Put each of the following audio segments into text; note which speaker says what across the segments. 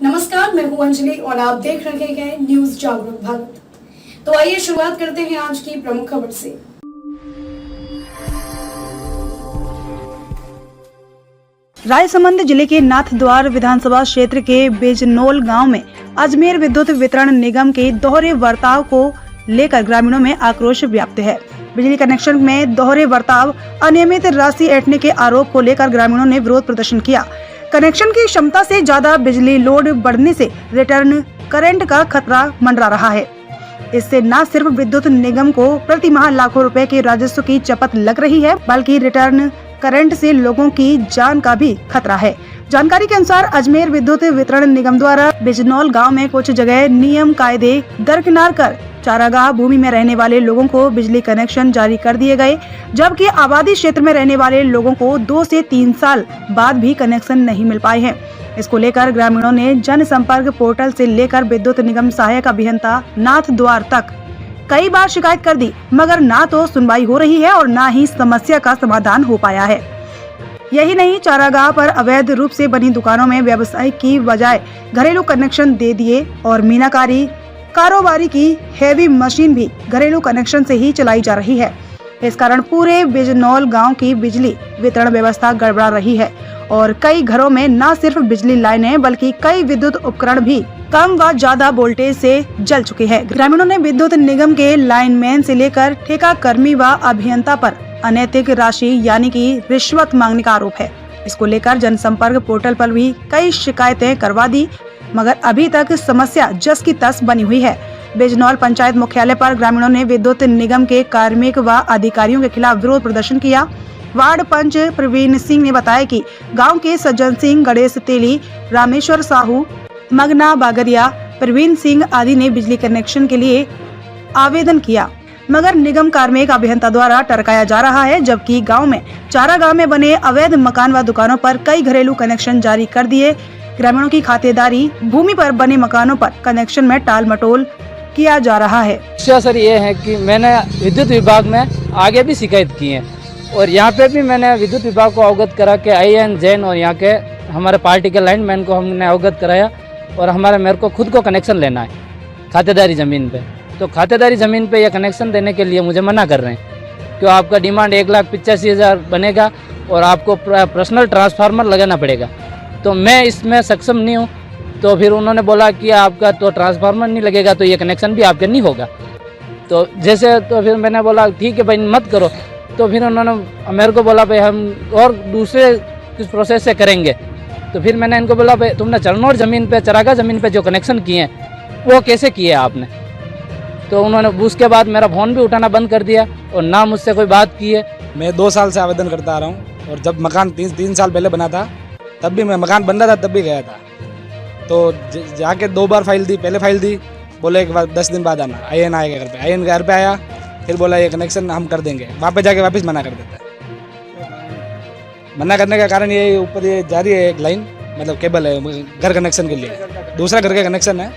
Speaker 1: नमस्कार, मैं हूं अंजलि और आप देख रहे हैं न्यूज जागरूक भारत। तो आइए शुरुआत करते हैं आज की प्रमुख खबर से।
Speaker 2: रायसमंद जिले के नाथद्वार विधानसभा क्षेत्र के बिजनौल गांव में अजमेर विद्युत वितरण निगम के दोहरे बर्ताव को लेकर ग्रामीणों में आक्रोश व्याप्त है। बिजली कनेक्शन में दोहरे बर्ताव, अनियमित राशि ऐंठने के आरोप को लेकर ग्रामीणों ने विरोध प्रदर्शन किया। कनेक्शन की क्षमता से ज्यादा बिजली लोड बढ़ने से रिटर्न करंट का खतरा मंडरा रहा है। इससे न सिर्फ विद्युत निगम को प्रति माह लाखों रुपए के राजस्व की चपत लग रही है, बल्कि रिटर्न करंट से लोगों की जान का भी खतरा है। जानकारी के अनुसार अजमेर विद्युत वितरण निगम द्वारा बिजनौल गांव में कुछ जगह नियम कायदे दरकिनार कर चारागाह भूमि में रहने वाले लोगों को बिजली कनेक्शन जारी कर दिए गए, जबकि आबादी क्षेत्र में रहने वाले लोगों को 2 से 3 साल बाद भी कनेक्शन नहीं मिल पाए हैं। इसको लेकर ग्रामीणों ने जनसंपर्क पोर्टल से लेकर विद्युत निगम सहायक अभियंता नाथद्वार तक कई बार शिकायत कर दी, मगर ना तो सुनवाई हो रही है और ना ही समस्या का समाधान हो पाया है। यही नहीं, चारागाह पर अवैध रूप से बनी दुकानों में व्यवसाय की बजाय घरेलू कनेक्शन दे दिए और मीनाकारी कारोबारी की हेवी मशीन भी घरेलू कनेक्शन से ही चलाई जा रही है। इस कारण पूरे बिजनौल गांव की बिजली वितरण व्यवस्था गड़बड़ा रही है और कई घरों में न सिर्फ बिजली लाइनें बल्कि कई विद्युत उपकरण भी कम व ज्यादा वोल्टेज से जल चुके हैं। ग्रामीणों ने विद्युत निगम के लाइनमैन से लेकर ठेका कर्मी व अभियंता पर अनैतिक राशि यानी कि रिश्वत मांगने का आरोप है। इसको लेकर जनसंपर्क पोर्टल पर भी कई शिकायतें करवा दी, मगर अभी तक समस्या जस की तस बनी हुई है। बिजनौल पंचायत मुख्यालय पर ग्रामीणों ने विद्युत निगम के कार्मिक व अधिकारियों के खिलाफ विरोध प्रदर्शन किया। वार्ड पंच प्रवीण सिंह ने बताया कि गांव के सज्जन सिंह, गणेश तेली, रामेश्वर साहू, मगना बागरिया, प्रवीण सिंह आदि ने बिजली कनेक्शन के लिए आवेदन किया, मगर निगम कार्मिक अभियंता द्वारा टरकाया जा रहा है, जबकि गांव में चारागाह में बने अवैध मकान व दुकानों पर कई घरेलू कनेक्शन जारी कर दिए। ग्रामीणों की खातेदारी भूमि पर बने मकानों पर कनेक्शन में टाल मटोल किया जा रहा है।
Speaker 3: सर ये है कि मैंने विद्युत विभाग में आगे भी शिकायत की है और यहाँ पे भी मैंने विद्युत विभाग को अवगत करा के IN जैन और यहाँ के हमारे पार्टी के लाइनमैन को हमने अवगत कराया और मेरे को खुद को कनेक्शन लेना है खातेदारी ज़मीन पे। तो खातेदारी ज़मीन पे ये कनेक्शन देने के लिए मुझे मना कर रहे हैं कि आपका डिमांड 1,85,000 बनेगा और आपको पर्सनल ट्रांसफार्मर लगाना पड़ेगा। तो मैं इसमें सक्षम नहीं हूँ। तो फिर उन्होंने बोला कि आपका तो ट्रांसफार्मर नहीं लगेगा तो ये कनेक्शन भी आपका नहीं होगा। तो जैसे तो फिर मैंने बोला ठीक है भाई मत करो। तो फिर उन्होंने मेरे को बोला भाई हम और दूसरे किस प्रोसेस से करेंगे। तो फिर मैंने इनको बोला भाई तुमने चरनौर ज़मीन पे, चरागा ज़मीन पे जो कनेक्शन किए हैं वो कैसे किए आपने। तो उन्होंने उसके बाद मेरा फ़ोन भी उठाना बंद कर दिया और ना मुझसे कोई बात की है।
Speaker 4: मैं 2 साल से आवेदन करता आ रहा हूँ और जब मकान 3 साल पहले बना था तब भी मैं मकान बन रहा था तब भी गया था। तो जाके 2 बार फाइल दी, पहले फाइल दी, बोले कि 10 दिन बाद आना, IN आएगा घर पे। IN घर पे आया, फिर बोला ये कनेक्शन हम कर देंगे, वहाँ पे जाके वापस मना कर देता है। मना करने का कारण ये ऊपर ये जारी है एक लाइन, मतलब केबल है घर कनेक्शन के लिए, दूसरा घर का कनेक्शन है,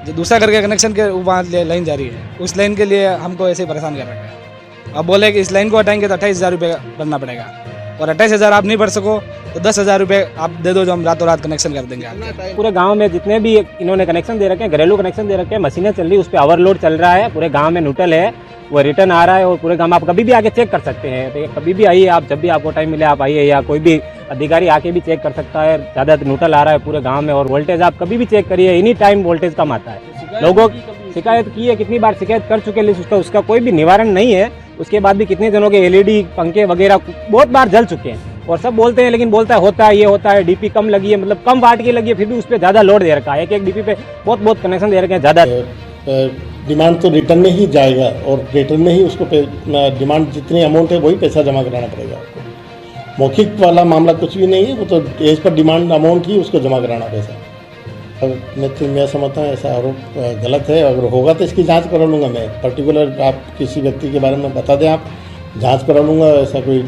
Speaker 4: जो दूसरा घर के कनेक्शन के वहाँ लाइन जारी है, उस लाइन के लिए हमको ऐसे ही परेशान कर रखा है। अब बोले कि इस लाइन को हटाएंगे तो 28,000 रुपये भरना पड़ेगा और 28,000 आप नहीं भर सको तो 10,000 रुपये आप दे दो जो हम रातों रात कनेक्शन कर देंगे आपके।
Speaker 5: पूरे गांव में जितने भी इन्होंने कनेक्शन दे रखे हैं, घरेलू कनेक्शन दे रखे हैं, मशीनें चल रही है, उस पर ओवरलोड चल रहा है, पूरे गांव में न्यूट्रल है, वो रिटर्न आ रहा है और पूरे गांव में आप कभी भी आके चेक कर सकते हैं। तो कभी भी आइए आप, जब भी आपको टाइम मिले आप आइए, या कोई भी अधिकारी आके भी चेक कर सकता है। ज़्यादा न्यूट्रल आ रहा है पूरे गाँव में और वोल्टेज आप कभी भी चेक करिए, एनी टाइम वोल्टेज कम आता है। लोगों शिकायत की है, कितनी बार शिकायत कर चुके हैं, उसका कोई भी निवारण नहीं है। उसके बाद भी कितने जनों के LED पंखे वगैरह बहुत बार जल चुके हैं और सब बोलते हैं, लेकिन बोलता है होता है, ये होता है, DP कम लगी है, मतलब कम वाट की लगी है, फिर भी उस पर ज़्यादा लोड दे रखा है। एक DP पे बहुत कनेक्शन दे रखे हैं ज़्यादा।
Speaker 6: डिमांड तो रिटर्न में ही जाएगा और रिटर्न में ही उसको डिमांड जितनी अमाउंट है वही पैसा जमा कराना पड़ेगा आपको। मौखिक वाला मामला कुछ भी नहीं है, वो तो एज पर डिमांड अमाउंट ही उसको जमा कराना पैसा। मैं समझता हूँ ऐसा आरोप गलत है। अगर होगा तो इसकी जांच करा लूँगा मैं। पर्टिकुलर आप किसी व्यक्ति के बारे में बता दें, आप जांच करा लूँगा। ऐसा कोई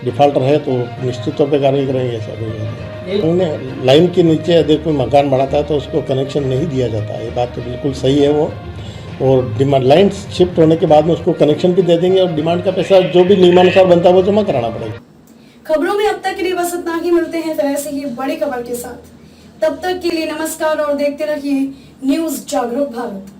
Speaker 6: डिफ़ॉल्टर है तो निश्चित तौर पे कार्रवाई करेंगे। ऐसा कोई उन्होंने लाइन के नीचे यदि कोई मकान बढ़ाता है तो उसको कनेक्शन नहीं दिया जाता। ये बात तो बिल्कुल सही है वो। और डिमांड लाइन शिफ्ट होने के बाद में उसको कनेक्शन भी दे देंगे और डिमांड का पैसा जो भी नियमानुसार बनता है वो जमा कराना पड़ेगा।
Speaker 1: खबरों में अब तक के लिए बस इतना ही। मिलते हैं फिर ऐसे ही बड़ी खबर के साथ। तब तक के लिए नमस्कार और देखते रहिए न्यूज जागरूक भारत।